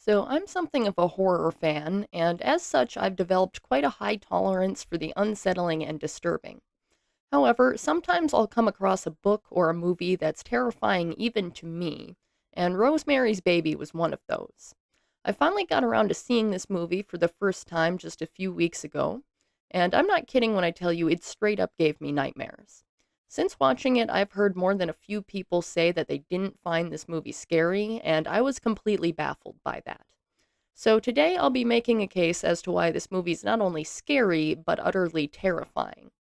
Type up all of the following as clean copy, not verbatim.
So, I'm something of a horror fan, and as such, I've developed quite a high tolerance for the unsettling and disturbing. However, sometimes I'll come across a book or a movie that's terrifying even to me, and Rosemary's Baby was one of those. I finally got around to seeing this movie for the first time just a few weeks ago, and I'm not kidding when I tell you it straight up gave me nightmares. Since watching it, I've heard more than a few people say that they didn't find this movie scary, and I was completely baffled by that. So today I'll be making a case as to why this movie is not only scary, but utterly terrifying.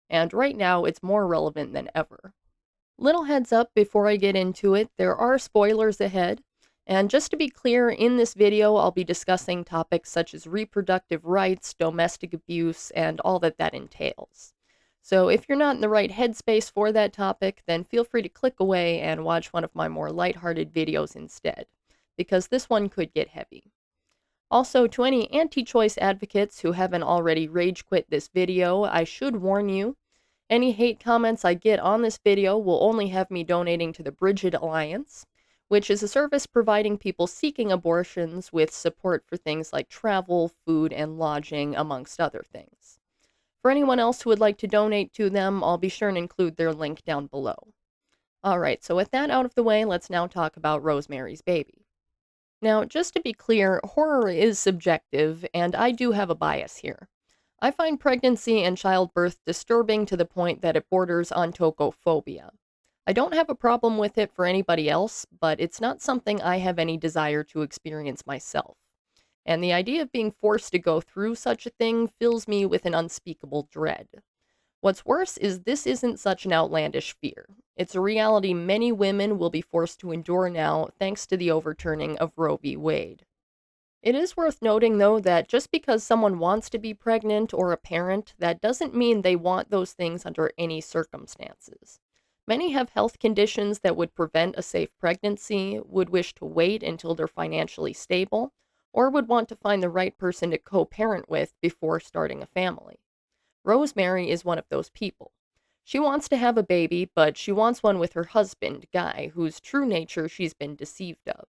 And right now, it's more relevant than ever. Little heads up before I get into it, there are spoilers ahead. And just to be clear, in this video, I'll be discussing topics such as reproductive rights, domestic abuse, and all that entails. So if you're not in the right headspace for that topic, then feel free to click away and watch one of my more lighthearted videos instead, because this one could get heavy. Also, to any anti-choice advocates who haven't already rage quit this video, I should warn you, any hate comments I get on this video will only have me donating to the Bridget Alliance, which is a service providing people seeking abortions with support for things like travel, food, and lodging, amongst other things. For anyone else who would like to donate to them, I'll be sure and include their link down below. Alright, so with that out of the way, let's now talk about Rosemary's Baby. Now, just to be clear, horror is subjective, and I do have a bias here. I find pregnancy and childbirth disturbing to the point that it borders on tocophobia. I don't have a problem with it for anybody else, but it's not something I have any desire to experience myself. And the idea of being forced to go through such a thing fills me with an unspeakable dread. What's worse is this isn't such an outlandish fear. It's a reality many women will be forced to endure now thanks to the overturning of Roe v. Wade. It is worth noting, though, that just because someone wants to be pregnant or a parent, that doesn't mean they want those things under any circumstances. Many have health conditions that would prevent a safe pregnancy, would wish to wait until they're financially stable, or would want to find the right person to co-parent with before starting a family. Rosemary is one of those people. She wants to have a baby, but she wants one with her husband, Guy, whose true nature she's been deceived of.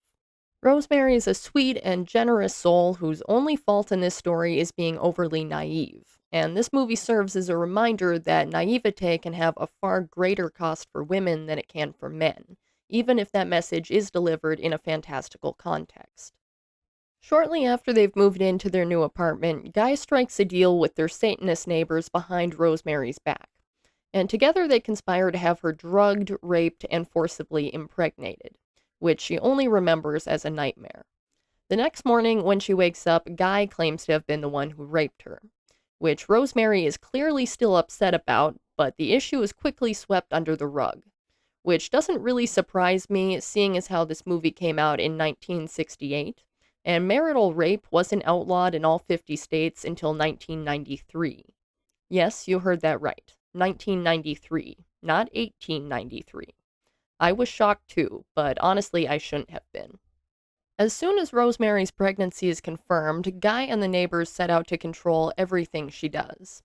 Rosemary is a sweet and generous soul whose only fault in this story is being overly naive, and this movie serves as a reminder that naivete can have a far greater cost for women than it can for men, even if that message is delivered in a fantastical context. Shortly after they've moved into their new apartment, Guy strikes a deal with their Satanist neighbors behind Rosemary's back, and together they conspire to have her drugged, raped, and forcibly impregnated, which she only remembers as a nightmare. The next morning, when she wakes up, Guy claims to have been the one who raped her, which Rosemary is clearly still upset about, but the issue is quickly swept under the rug, which doesn't really surprise me, seeing as how this movie came out in 1968, and marital rape wasn't outlawed in all 50 states until 1993. Yes, you heard that right. 1993, not 1893. I was shocked too, but honestly, I shouldn't have been. As soon as Rosemary's pregnancy is confirmed, Guy and the neighbors set out to control everything she does.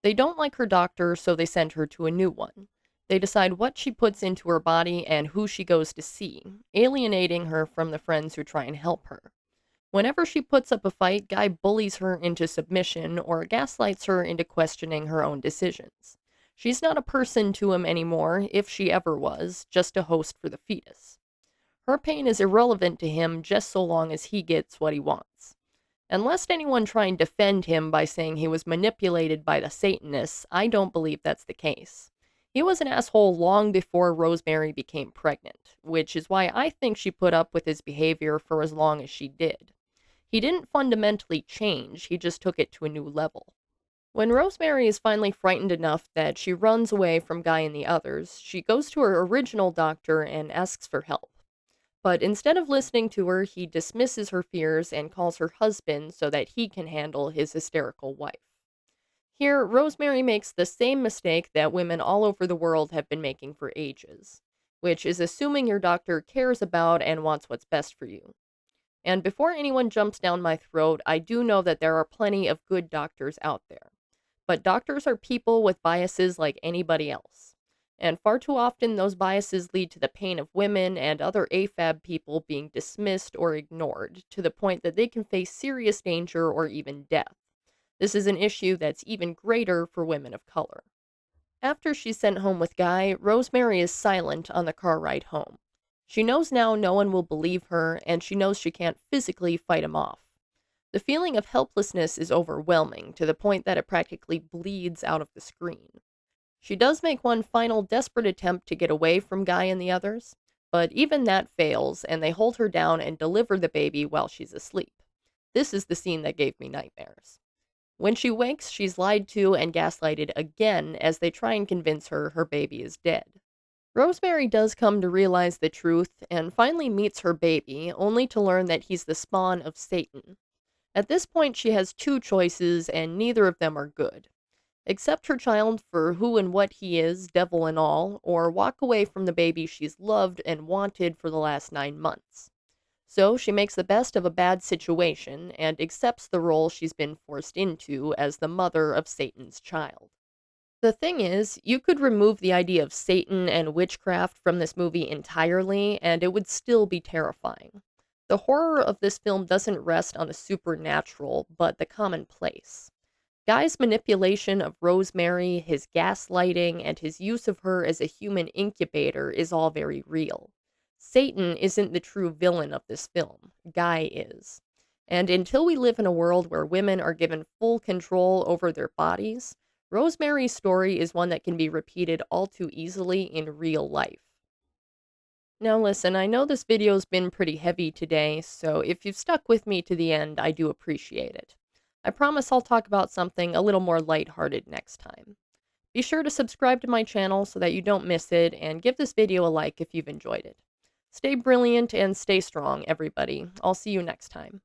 They don't like her doctor, so they send her to a new one. They decide what she puts into her body and who she goes to see, alienating her from the friends who try and help her. Whenever she puts up a fight, Guy bullies her into submission or gaslights her into questioning her own decisions. She's not a person to him anymore, if she ever was, just a host for the fetus. Her pain is irrelevant to him just so long as he gets what he wants. And lest anyone try and defend him by saying he was manipulated by the Satanists, I don't believe that's the case. He was an asshole long before Rosemary became pregnant, which is why I think she put up with his behavior for as long as she did. He didn't fundamentally change, he just took it to a new level. When Rosemary is finally frightened enough that she runs away from Guy and the others, she goes to her original doctor and asks for help. But instead of listening to her, he dismisses her fears and calls her husband so that he can handle his hysterical wife. Here, Rosemary makes the same mistake that women all over the world have been making for ages, which is assuming your doctor cares about and wants what's best for you. And before anyone jumps down my throat, I do know that there are plenty of good doctors out there. But doctors are people with biases like anybody else. And far too often, those biases lead to the pain of women and other AFAB people being dismissed or ignored to the point that they can face serious danger or even death. This is an issue that's even greater for women of color. After she's sent home with Guy, Rosemary is silent on the car ride home. She knows now no one will believe her, and she knows she can't physically fight him off. The feeling of helplessness is overwhelming to the point that it practically bleeds out of the screen. She does make one final desperate attempt to get away from Guy and the others, but even that fails, and they hold her down and deliver the baby while she's asleep. This is the scene that gave me nightmares. When she wakes, she's lied to and gaslighted again as they try and convince her her baby is dead. Rosemary does come to realize the truth and finally meets her baby, only to learn that he's the spawn of Satan. At this point, she has two choices, and neither of them are good. Accept her child for who and what he is, devil and all, or walk away from the baby she's loved and wanted for the last 9 months. So she makes the best of a bad situation and accepts the role she's been forced into as the mother of Satan's child. The thing is, you could remove the idea of Satan and witchcraft from this movie entirely, and it would still be terrifying. The horror of this film doesn't rest on the supernatural, but the commonplace. Guy's manipulation of Rosemary, his gaslighting, and his use of her as a human incubator is all very real. Satan isn't the true villain of this film. Guy is. And until we live in a world where women are given full control over their bodies, Rosemary's story is one that can be repeated all too easily in real life. Now listen, I know this video's been pretty heavy today, so if you've stuck with me to the end, I do appreciate it. I promise I'll talk about something a little more lighthearted next time. Be sure to subscribe to my channel so that you don't miss it, and give this video a like if you've enjoyed it. Stay brilliant and stay strong, everybody. I'll see you next time.